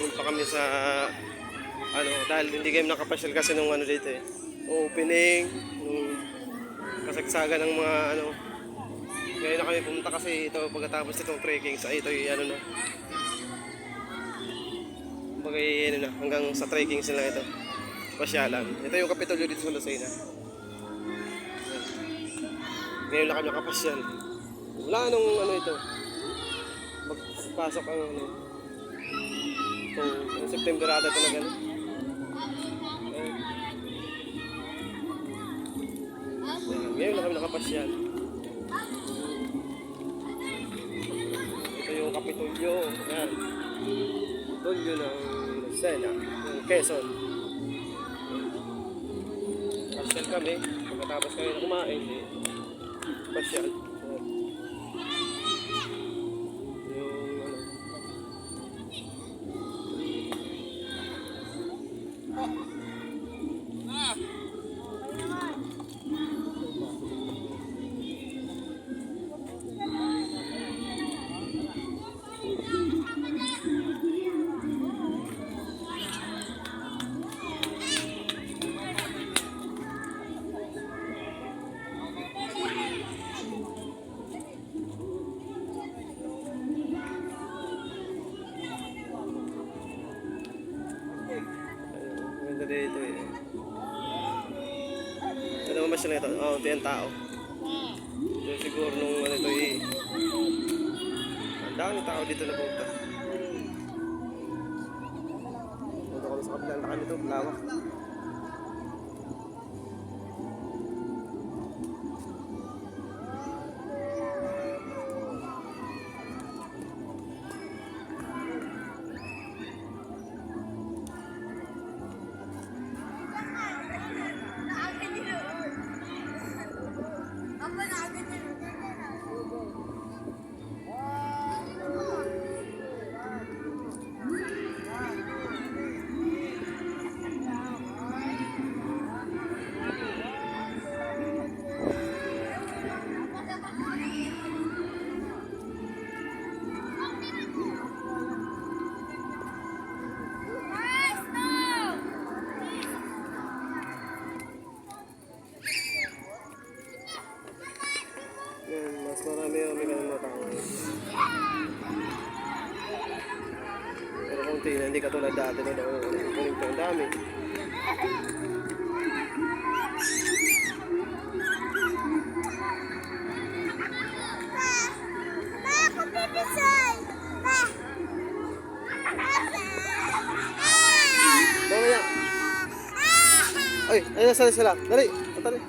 pupunta kami sa ano, dahil hindi kami nakapasyal kasi nung ano dito eh. Opening, nung kasagsagan ng mga ano. Ngayon na kami pumunta kasi ito pagkatapos itong trekking sa ito yung ano na. Bagay ano na, hanggang sa trekking sila ito. Pasyalan. Ito yung Kapitolyo dito sa Lucena. Ngayon na kami nakapasyal. Wala nung ano ito. Magpasok ang ano. Kung September ata ito na gano'n. Ngayon na kami nakapasyal. Ito yung Kapitolyo. Yan. Kapitolyo ng Lucena. Ng Quezon. Pasyal kami. Pagkatapos kami na kumain. Pasyal. Dito eh. Ito naman siya na ito. Oo, ito yung tao. So, siguro nung ano ito eh. Ang daming tao dito na punta. Punta kami sa kapilang lakan ito. Lawak. Mas marami ganun na tao. Pero konti na, hindi katulad dati na daw. Kuning pa ang dami. Mamaya. Ay, ayun na sila. Dali, tatali.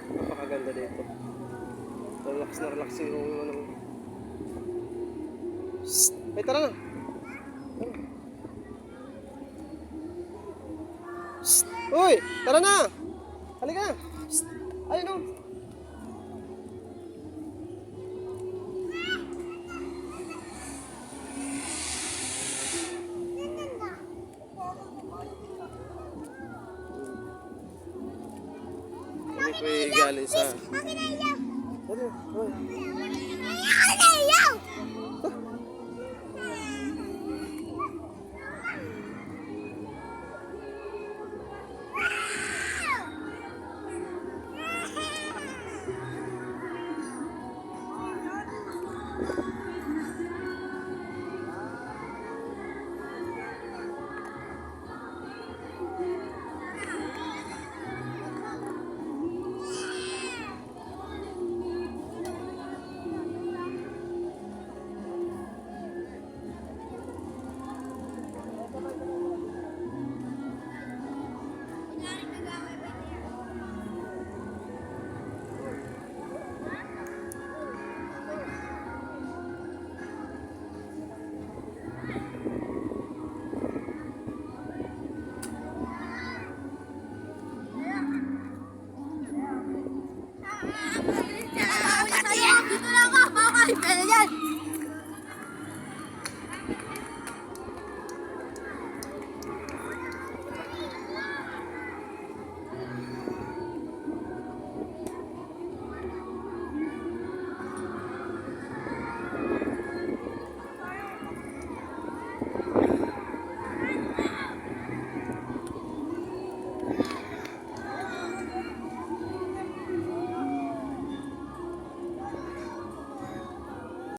Napakaganda dito. Relax na relax yung ano. Ay, tara na. Uy, tara na. Halika. Ayun o. Kami po galing sa... Pera yan!